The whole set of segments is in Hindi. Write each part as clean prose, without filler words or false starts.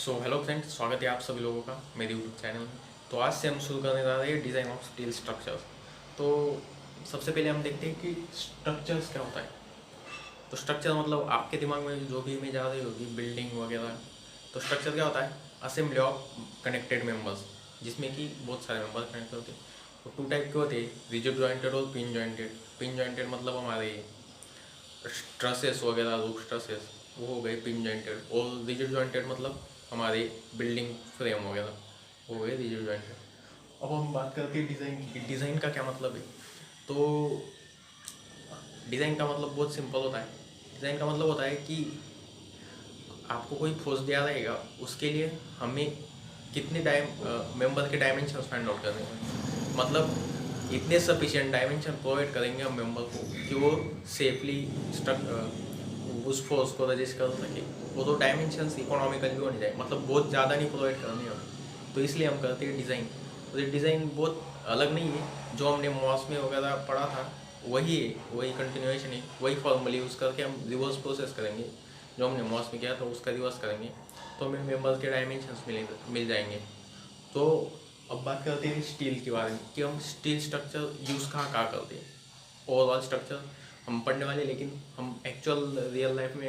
हेलो फ्रेंड्स, स्वागत है आप सभी लोगों का मेरे यूट्यूब चैनल में। तो आज से हम शुरू करने जा रहे हैं डिज़ाइन ऑफ स्टील स्ट्रक्चर्स। तो सबसे पहले हम देखते हैं कि स्ट्रक्चर्स क्या होता है। तो स्ट्रक्चर मतलब आपके दिमाग में जो भी इमेज आ रही होगी, बिल्डिंग वगैरह। तो स्ट्रक्चर क्या होता है? असेंबली ऑफ कनेक्टेड मेम्बर्स, जिसमें कि बहुत सारे मेम्बर्स कनेक्ट होते हैं। तो टू टाइप के होते हैं, रिजिड जॉइंटेड और पिन जॉइंटेड। पिन जॉइंटेड मतलब हमारे ट्रसेस वगैरह, रूफ ट्रसेस, वो हो गए पिन जॉइंटेड। और रिजिड जॉइंटेड मतलब हमारे बिल्डिंग फ्रेम वगैरह, वो हो गए रिजिड जॉइंटेड। अब हम बात करते हैं डिज़ाइन की। डिज़ाइन का क्या मतलब है? तो डिज़ाइन का मतलब बहुत सिंपल होता है। डिज़ाइन का मतलब होता है कि आपको कोई फोर्स दिया रहेगा, उसके लिए हमें कितने मेंबर के डायमेंशन फाइंड आउट करने हैं। मतलब इतने सफिशिएंट डायमेंशन प्रोवाइड करेंगे हम मेंबर को कि वो सेफली उस फोर्स को रजिस्ट कर सके। वो तो डायमेंशन इकोनॉमिकल भी होने जाए, मतलब बहुत ज़्यादा नहीं प्रोवाइड करनी हमें। तो इसलिए हम करते हैं डिज़ाइन। तो ये डिज़ाइन बहुत अलग नहीं है, जो हमने मॉस में वगैरह पढ़ा था वही है, वही कंटिन्यूएशन है। वही फॉर्मूला यूज़ करके हम रिवर्स प्रोसेस करेंगे। जो हमने मॉस में किया था उसका रिवर्स करेंगे, तो हमें मेंबर्स के डायमेंशंस मिल जाएंगे। तो अब बात करते हैं स्टील के बारे में कि हम स्टील स्ट्रक्चर यूज़ कहाँ कहाँ करते हैं। ओवरऑल स्ट्रक्चर हम पढ़ने वाले, लेकिन हम एक्चुअल रियल लाइफ में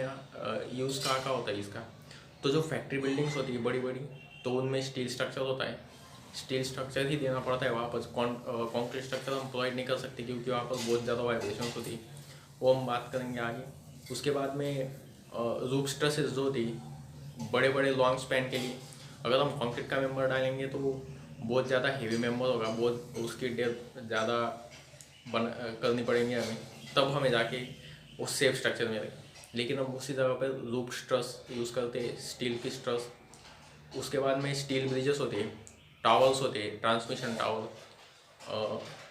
यूज़ कहाँ कहाँ होता है इसका। तो जो फैक्ट्री बिल्डिंग्स होती है बड़ी बड़ी, तो उनमें स्टील स्ट्रक्चर होता है। स्टील स्ट्रक्चर ही देना पड़ता है। वहाँ पर कॉन्क्रीट स्ट्रक्चर हम प्रोवाइड नहीं कर सकते, क्योंकि वहाँ पर बहुत ज़्यादा वाइब्रेशन होती है। वो हम बात करेंगे आगे। उसके बाद में रूफ स्ट्रेसेस जो होती है बड़े बड़े लॉन्ग स्पैन के लिए, अगर हम कंक्रीट का मेंबर डालेंगे तो बहुत ज़्यादा हेवी मेंबर होगा, बहुत उसकी डेप्थ ज़्यादा करनी पड़ेंगे हमें, तब हमें जाके वो सेफ स्ट्रक्चर मिलेगा। लेकिन हम उसी जगह पर रूफ स्ट्रस यूज़ करते हैं, स्टील की स्ट्रस। उसके बाद में स्टील ब्रिजेस होते हैं, टावर्स होते हैं, transmission tower,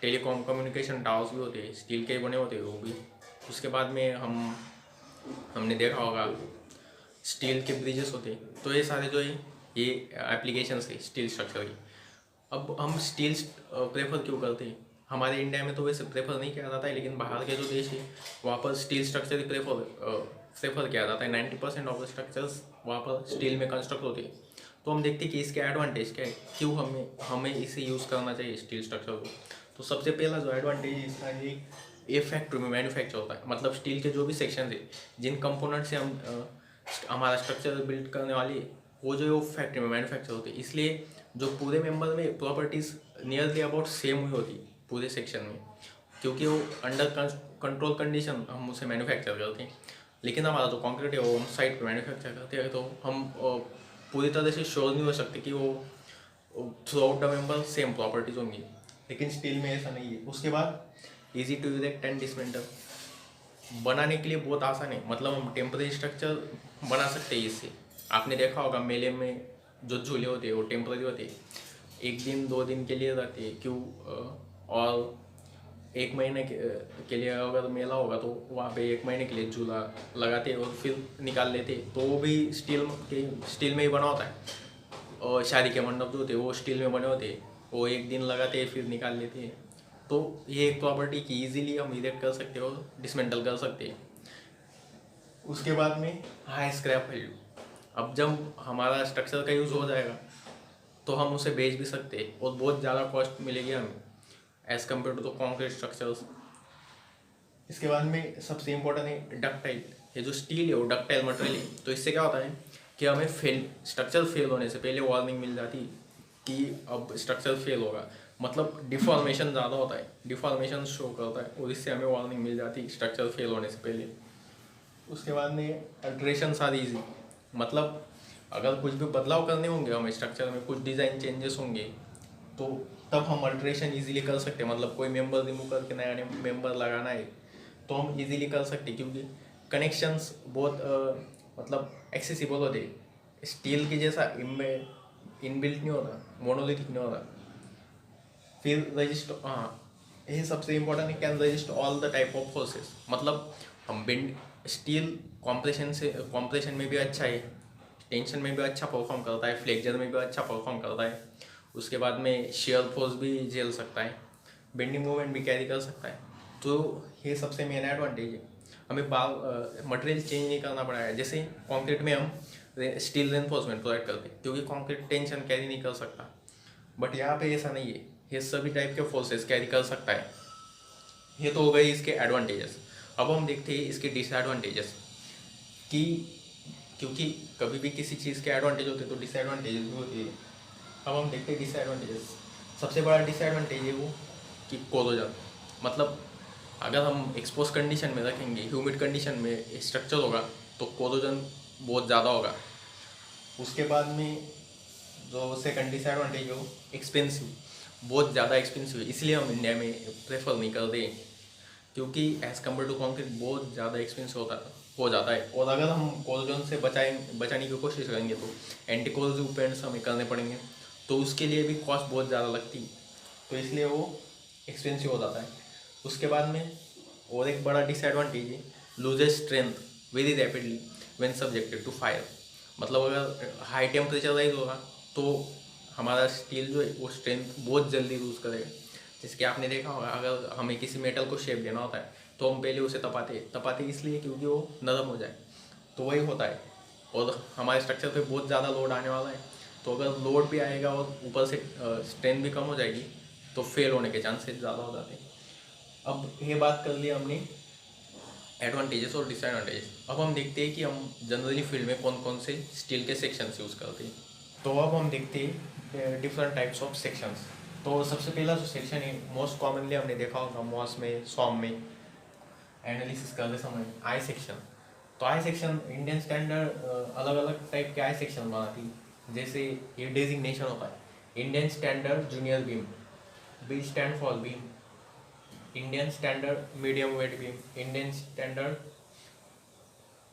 telecom communication towers भी होते हैं, स्टील के बने होते हैं वो भी। उसके बाद में हमने देखा होगा स्टील के ब्रिजेस होते हैं। तो ये सारे जो है ये एप्लीकेशंस है स्टील स्ट्रक्चर की। अब हम स्टील प्रेफर क्यों करते हैं? हमारे इंडिया में तो वैसे प्रेफर नहीं किया जाता है, लेकिन बाहर के जो देश है वहाँ पर स्टील स्ट्रक्चर ही प्रेफर किया जाता है। 90% ऑफ द स्ट्रक्चर्स वहाँ पर स्टील में कंस्ट्रक्ट होते हैं। तो हम देखते हैं कि इसके एडवांटेज क्या है, क्यों हमें हमें इसे यूज़ करना चाहिए स्टील स्ट्रक्चर को। तो सबसे पहला जो एडवांटेज इसका ये फैक्ट्री में मैन्युफैक्चर होता है। मतलब स्टील के जो भी सेक्शन है, जिन कंपोनेंट से हम हमारा स्ट्रक्चर बिल्ड करने वाली, वो जो है वो फैक्ट्री में मैन्युफैक्चर होती है। इसलिए जो पूरे मेंबर में प्रॉपर्टीज़ नियरली अबाउट सेम हुई होती पूरे सेक्शन में, क्योंकि वो अंडर कंट्रोल कंडीशन हम उसे मैन्युफैक्चर करते हैं। लेकिन हमारा जो कॉन्क्रीट है वो हम साइट पे मैन्युफैक्चर करते हैं, तो हम पूरी तरह से श्योर नहीं हो सकते कि वो throughout the member same properties होंगी। लेकिन स्टील में ऐसा नहीं है। उसके बाद easy to erect and dismantle, बनाने के लिए बहुत आसान है। मतलब हम टेम्परेरी स्ट्रक्चर बना सकते हैं इससे। आपने देखा होगा मेले में जो झूले होते हैं वो टेम्परेरी होते हैं, 1 दिन 2 दिन के लिए रहते हैं। क्यों? और 1 महीने के लिए अगर मेला होगा तो वहाँ पे 1 महीने के लिए झूला लगाते और फिर निकाल लेते। तो वो भी स्टील में ही बना होता है। और शादी के मंडप जो होते हैं वो स्टील में बने होते हैं, वो 1 दिन लगाते फिर निकाल लेते हैं। तो ये एक प्रॉपर्टी की ईजिली हम इरेक्ट कर सकते हो, डिसमेंटल कर सकते हैं। उसके बाद में हाई स्क्रैप वैल्यू। अब जब हमारा स्ट्रक्चर का यूज़ हो जाएगा तो हम उसे बेच भी सकते हैं और बहुत ज़्यादा कॉस्ट मिलेगी हमें as compare to the concrete structures. इसके बाद में सबसे इम्पोर्टेंट है डक्टाइल। ये जो स्टील है वो डक्टाइल मटेरियल है। तो इससे क्या होता है कि हमें स्ट्रक्चर फेल होने से पहले वार्निंग मिल जाती कि अब स्ट्रक्चर फेल होगा। मतलब डिफॉर्मेशन ज़्यादा होता है, डिफॉर्मेशन शो करता है, और इससे हमें वार्निंग मिल जाती स्ट्रक्चर फेल होने से पहले। उसके बाद में अल्ट्रेशन सारी ईजी। मतलब अगर कुछ भी बदलाव करने होंगे हमें स्ट्रक्चर में, कुछ डिज़ाइन चेंजेस होंगे, तो तब हम अल्ट्रेशन इजीली कर सकते हैं। मतलब कोई मेंबर रिमूव करके नया मेंबर लगाना है तो हम इजीली कर सकते हैं, क्योंकि कनेक्शंस बहुत मतलब एक्सेसिबल होते हैं। स्टील की जैसा इनबिल्ट नहीं होता, मोनोलिथिक नहीं होता। फिर रजिस्टर, हाँ ये सबसे इम्पोर्टेंट है, can resist all the type of forces. मतलब हम बेंड स्टील कॉम्प्रेशन में भी अच्छा है, टेंशन में भी अच्छा परफॉर्म करता है, फ्लेक्चर में भी अच्छा परफॉर्म करता है। उसके बाद में शेयर फोर्स भी झेल सकता है, बेंडिंग मूवमेंट भी कैरी कर सकता है। तो ये सबसे मेन एडवांटेज है। हमें मटेरियल चेंज नहीं करना पड़ा है। जैसे कंक्रीट में हम स्टील रेनफोर्समेंट प्रोवाइड करते हैं, क्योंकि कंक्रीट टेंशन कैरी नहीं कर सकता। बट यहाँ पे ऐसा नहीं है, ये सभी टाइप के फोर्सेस कैरी कर सकता है। ये तो हो गई इसके एडवांटेजेस। अब हम देखते हैं इसके डिसएडवांटेजेस कि क्योंकि कभी भी किसी चीज़ के एडवांटेज होते हैं तो डिसएडवांटेजेस भी होती है। अब हम देखते हैं डिसएडवांटेजेस। सबसे बड़ा डिसएडवांटेज है वो कि कोरोजन, मतलब अगर हम एक्सपोज कंडीशन में रखेंगे, ह्यूमिड कंडीशन में स्ट्रक्चर होगा तो कोरोजन बहुत ज़्यादा होगा। उसके बाद में जो सेकंड डिसएडवांटेज हो एक्सपेंसिव, बहुत ज़्यादा एक्सपेंसिव है, इसलिए हम इंडिया में प्रेफर नहीं करते, क्योंकि एज़ कम्पेयर टू कॉन्क्रीट बहुत ज़्यादा एक्सपेंसिव हो जाता है। और अगर हम कोरोजन से बचाने की कोशिश करेंगे तो एंटी कोरोसिव पेंट्स हमें करने पड़ेंगे, तो उसके लिए भी कॉस्ट बहुत ज़्यादा लगती है, तो इसलिए वो एक्सपेंसिव हो जाता है। उसके बाद में और एक बड़ा डिसएडवांटेज है loses strength very rapidly when subjected to fire, मतलब अगर हाई टेम्परेचर राइज होगा तो हमारा स्टील जो है वो स्ट्रेंथ बहुत जल्दी लूज करेगा। जैसे कि आपने देखा होगा, अगर हमें किसी मेटल को शेप देना होता है तो हम पहले उसे तपाते इसलिए क्योंकि वो नरम हो जाए, तो वही होता है। और हमारे स्ट्रक्चर पे बहुत ज़्यादा लोड आने वाला है, तो अगर लोड भी आएगा और ऊपर से स्ट्रेंथ भी कम हो जाएगी तो फेल होने के चांसेस ज़्यादा हो जाते हैं। अब ये बात कर ली हमने एडवांटेजेस और डिसएडवांटेजेस। अब हम देखते हैं कि हम जनरली फील्ड में कौन कौन से स्टील के सेक्शंस यूज़ करते हैं। तो अब हम देखते हैं डिफरेंट टाइप्स ऑफ सेक्शंस। तो सबसे पहला जो सेक्शन है मोस्ट कॉमनली हमने देखा होगा मॉस में, सॉम में एनालिसिस करते समय, आई सेक्शन। तो आई सेक्शन इंडियन स्टैंडर्ड अलग अलग टाइप के आई सेक्शन बनाती है। जैसे ये डेजिग्नेशन होता है Indian standard junior beam, B stand for beam, Indian standard medium weight beam, Indian standard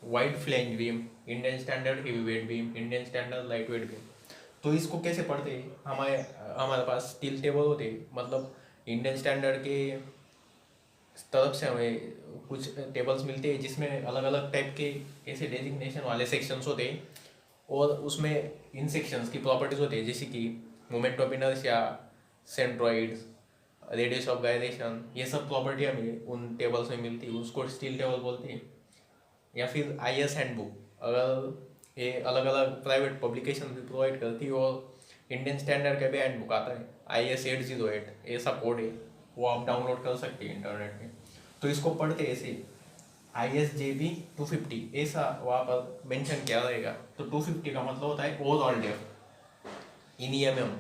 wide flange beam, Indian standard heavy weight beam, Indian standard light weight beam. तो इसको कैसे पढ़ते हैं, हमारे पास स्टील टेबल होते हैं, मतलब इंडियन स्टैंडर्ड के तरफ से हमें कुछ टेबल्स मिलते हैं जिसमें अलग अलग टाइप के ऐसे डेजिग्नेशन वाले सेक्शंस होते हैं, और उसमें इन सेक्शंस की प्रॉपर्टीज होती है, जैसे कि moment of inertia, centroids, radius of gyration, ये सब प्रॉपर्टी हमें उन टेबल्स में मिलती है, उसको स्टील टेबल बोलते हैं। या फिर IS हैंडबुक, अगर ये अलग अलग प्राइवेट पब्लिकेशन भी प्रोवाइड करती है, और इंडियन स्टैंडर्ड का भी हैंडबुक आता है IS 808, ऐसा कोड है, वो आप डाउनलोड कर सकते हैं इंटरनेट में। तो इसको पढ़ते ऐसे ISJB 250 ऐसा वहाँ पर मेंशन किया रहेगा। तो 250 का मतलब होता है ओवरऑल डेप्थ इन EMM,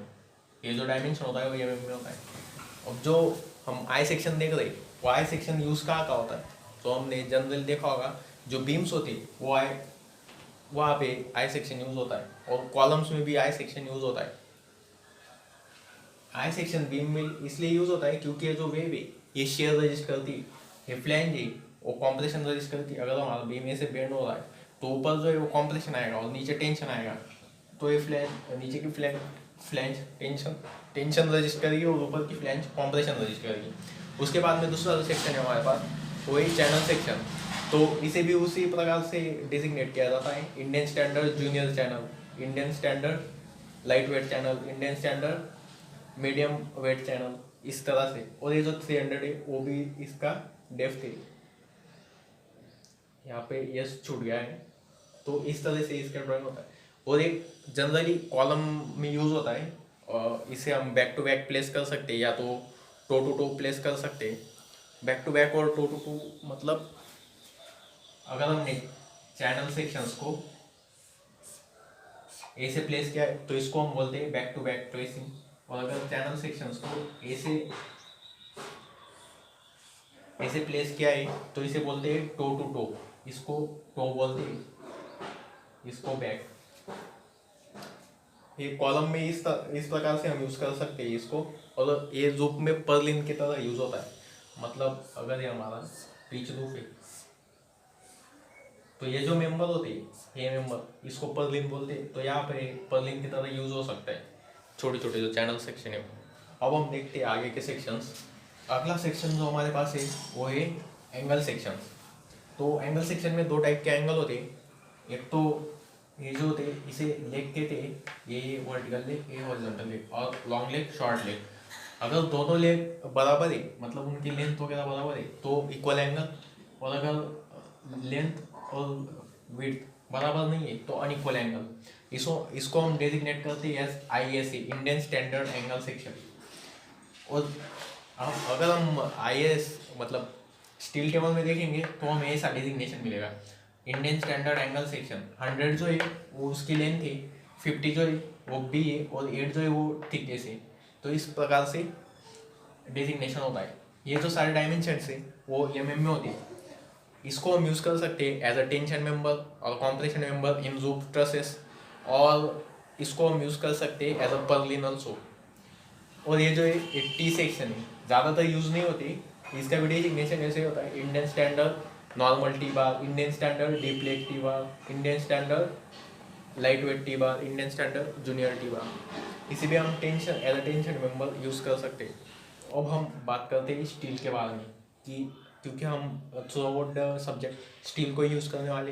ये जो डायमेंशन होता है वो EMM में होता है। अब जो हम आई सेक्शन देख रहे हैं वो आई सेक्शन यूज़ कहाँ का होता है, तो हमने जनरल देखा होगा जो बीम्स होती है वो वहाँ पे आई सेक्शन यूज़ होता है, और कॉलम्स में भी आई सेक्शन यूज़ होता है। आई सेक्शन बीम में इसलिए यूज़ होता है क्योंकि ये जो वेव है ये शेयर रजिस्ट करती है, ये फ्लैंज है वो कॉम्प्रेशन रजिस्ट करती है। अगर हमारा बीम ऐसे बेंड हो रहा है तो ऊपर जो है वो कॉम्प्रेशन आएगा और नीचे टेंशन आएगा, तो ये फ्लैंज नीचे की फ्लैंज टेंशन रजिस्ट करेगी और ऊपर की फ्लैंज कॉम्प्रेशन रजिस्ट करेगी। उसके बाद में दूसरा जो सेक्शन है हमारे पास वही चैनल सेक्शन, तो इसे भी उसी प्रकार से डिजिग्नेट किया जाता है Indian standard junior channel, Indian standard light wait channel, Indian standard medium wait channel, इस तरह से। और ये जो 300 है वो भी इसका डेप्थ है, यहाँ पे यस छूट गया है, तो इस तरह से इसका ड्राइंग होता है। और एक जनरली कॉलम में यूज़ होता है, और इसे हम बैक टू बैक प्लेस कर सकते हैं या तो टो टू टो प्लेस कर सकते हैं। बैक टू बैक और टो टू टो मतलब अगर हमने चैनल सेक्शंस को ऐसे प्लेस किया तो इसको हम बोलते हैं बैक टू बैक प्लेसिंग, और अगर चैनल सेक्शंस को ऐसे प्लेस किया है तो इसे बोलते हैं टो टू टो, इसको टो बोलते हैं, इसको बैक। ये कॉलम में इस प्रकार से हम यूज कर सकते हैं इसको, और ये रूप में पर्लिन की तरह यूज होता है। मतलब अगर ये हमारा पिच रूफ है तो ये जो मेंबर होते हैं ये मेंबर इसको पर्लिन बोलते हैं, तो यहाँ पे पर्लिन की तरह यूज हो सकता है छोटे छोटे जो चैनल सेक्शन है। अब हम देखते हैं आगे के सेक्शंस। अगला सेक्शन जो हमारे पास है वो है एंगल सेक्शन। तो एंगल सेक्शन में दो टाइप के एंगल होते हैं, एक तो ये जो होते हैं इसे लेग कहते हैं, ये वर्टिकल लेग, ये हॉरिजॉन्टल लेग, और लॉन्ग लेग, शॉर्ट लेग। अगर दोनों लेग बराबर है मतलब उनकी लेंथ वगैरह बराबर है तो इक्वल एंगल, और अगर लेंथ और विड्थ बराबर नहीं है तो अनइक्वल एंगल। इसको हम डेजिग्नेट करते हैं as ISA, Indian standard angle section. और अगर हम IS मतलब स्टील टेबल में देखेंगे तो हमें ऐसा डेजिग्नेशन मिलेगा, इंडियन स्टैंडर्ड एंगल सेक्शन। 100 जो है वो उसकी लेंथ है, 50 जो है वो B है, और 8 जो है वो थिकनेस है। तो इस प्रकार से डेजिग्नेशन होता है। ये जो सारे डायमेंशन है वो mm में होती है। इसको हम यूज़ कर सकते हैं एज अ टेंशन मेंबर और compression member in roof trusses, और इसको हम यूज़ कर सकते हैं एज अ पर्लिन ऑल्सो। और ये जो है टी सेक्शन है, ज़्यादातर यूज़ नहीं होती। इसका भी डेजिग्नेशन ऐसे होता है, Indian standard normal T bar, Indian standard deep leg T bar, Indian standard light weight T bar, Indian standard junior T bar. इसी भी हम tension as a tension member use कर सकते हैं। अब हम बात करते हैं स्टील के बारे में, कि क्योंकि हम through out the subject steel को यूज़ करने वाले,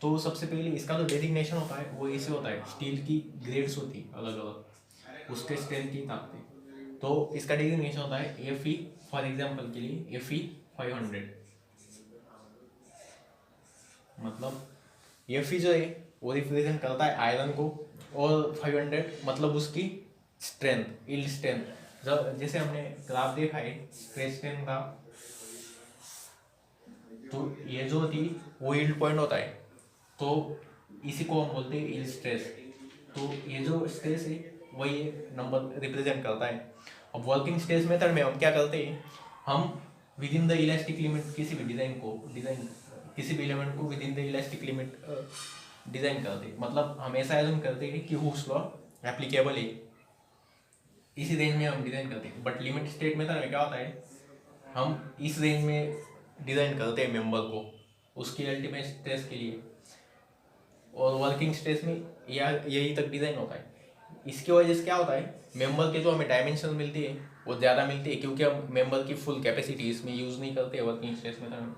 तो सबसे पहले इसका जो डेजिग्नेशन होता है वो ऐसे होता है। स्टील की ग्रेड्स होती है अलग अलग, उसके स्ट्रेंथ की ताकत। तो इसका डेजिग्नेशन होता है Fe, फॉर एग्जांपल के लिए Fe 500, मतलब Fe जो है वो रिप्रेजेंट करता है आयरन को, और 500 मतलब उसकी स्ट्रेंथ, इल्ड स्ट्रेंथ। जब जैसे हमने ग्राफ देखा है स्ट्रेस स्ट्रेंथ का, तो ये जो होती वो यील्ड पॉइंट होता है, तो इसी को हम बोलते हैं यील्ड स्ट्रेस। तो ये जो स्ट्रेस है वही नंबर रिप्रेजेंट करता है। अब वर्किंग स्ट्रेस मेथड में हम क्या करते हैं, हम with in the elastic limit किसी भी किसी भी एलिमेंट को with in the elastic limit design करते हैं। मतलब हम ऐसा एज्यूम करते हैं कि हुक्स लॉ एप्लीकेबल है, इसी रेंज में हम डिज़ाइन करते हैं। बट लिमिट स्टेट मेथड में क्या होता है, हम इस रेंज में डिज़ाइन करते हैं मेंबर को उसकी अल्टीमेट स्ट्रेस के लिए, और वर्किंग स्ट्रेस में यही तक डिज़ाइन होता है। इसकी वजह से क्या होता है, मेंबर के जो हमें डायमेंशन मिलती है वो ज़्यादा मिलती है, क्योंकि हम मेंबर की फुल कैपेसिटी इसमें यूज़ नहीं करते वर्किंग स्ट्रेस मेथड में।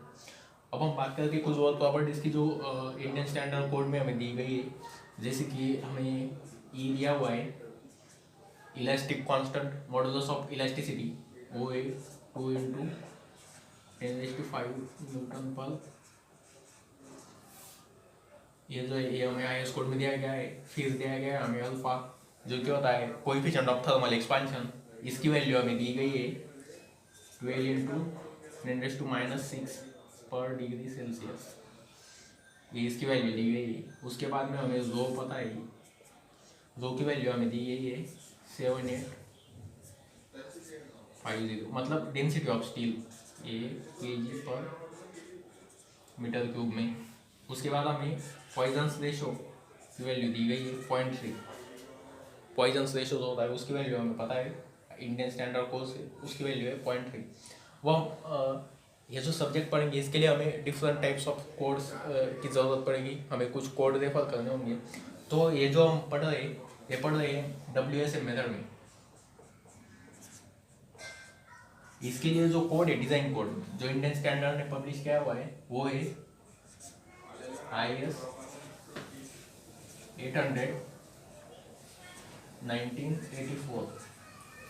अब हम बात करते हैं कुछ और प्रॉपर्टीज़ की जो इंडियन स्टैंडर्ड कोड में हमें दी गई है। जैसे कि हमें ई दिया हुआ है, elastic constant modulus of elasticity, वो है 2 × 10⁵ न्यूटन पर। ये जो है ये हमें IS कोड में दिया गया है। फिर दिया गया है हमें अल्फा, जो क्या होता है कोएफिशिएंट ऑफ थर्मल एक्सपांशन। इसकी वैल्यू हमें दी गई है 12 × 10⁻⁶ पर डिग्री सेल्सियस, ये इसकी वैल्यू दी गई है। उसके बाद में हमें रो पता है, रो की वैल्यू हमें दी गई है 7850, मतलब डेंसिटी ऑफ स्टील ये kg पर मीटर क्यूब में। उसके बाद हमें पॉइजन्स रेशो की वैल्यू दी गई है 0.3। पॉइजन्स रेशो जो होता है उसकी वैल्यू हमें पता है इंडियन स्टैंडर्ड कोड से, उसकी वैल्यू है 0.3। वो ये जो सब्जेक्ट पढ़ेंगे इसके लिए हमें डिफरेंट टाइप्स ऑफ कोड्स की ज़रूरत पड़ेगी, हमें कुछ कोड रेफर करने होंगे। तो ये जो हम पढ़ रहे हैं WSM मेथड में। इसके लिए जो कोड है डिज़ाइन कोड जो इंडियन स्टैंडर्ड ने पब्लिश किया हुआ है वो है IS 800 1984।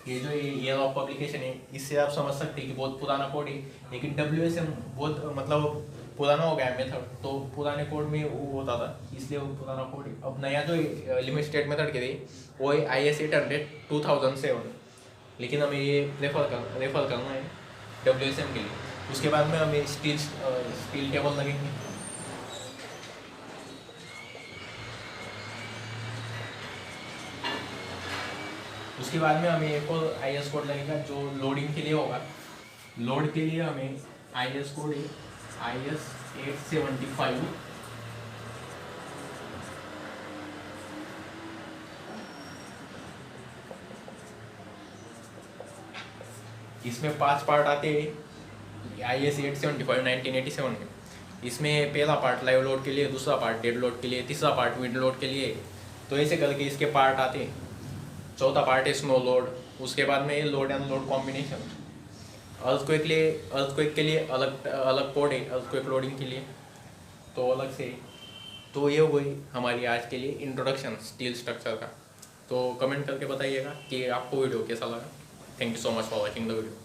ये जो ईयर ऑफ पब्लिकेशन है, इससे आप समझ सकते हैं कि बहुत पुराना कोड है। लेकिन WSM बहुत मतलब पुराना हो गया मेथड, तो पुराने कोड में वो होता था, इसलिए वो पुराना कोड है। अब नया जो लिमिट स्टेट मेथड के लिए वो है IS 800 2007, लेकिन हमें ये रेफर करना है WSM के लिए। उसके बाद में हमें स्टील टेबल लगेंगे। उसके बाद में हमें एक और IS कोड लगेगा जो लोडिंग के लिए होगा। लोड के लिए हमें IS कोड है IS 875। इसमें 5 पार्ट आते हैं IS 875 1987 में। इसमें पहला पार्ट लाइव लोड के लिए, दूसरा पार्ट डेड लोड के लिए, तीसरा पार्ट विंड लोड के लिए, तो ऐसे करके इसके पार्ट आते हैं। चौथा पार्ट है स्नो लोड। उसके बाद में load and load combination. Earthquake के लिए अलग कोड है, अर्थक्वेक लोडिंग के लिए तो अलग से। तो ये हो गई हमारी आज के लिए इंट्रोडक्शन स्टील स्ट्रक्चर का। तो कमेंट करके बताइएगा कि आपको वीडियो कैसा लगा। Thank you so much for watching the video.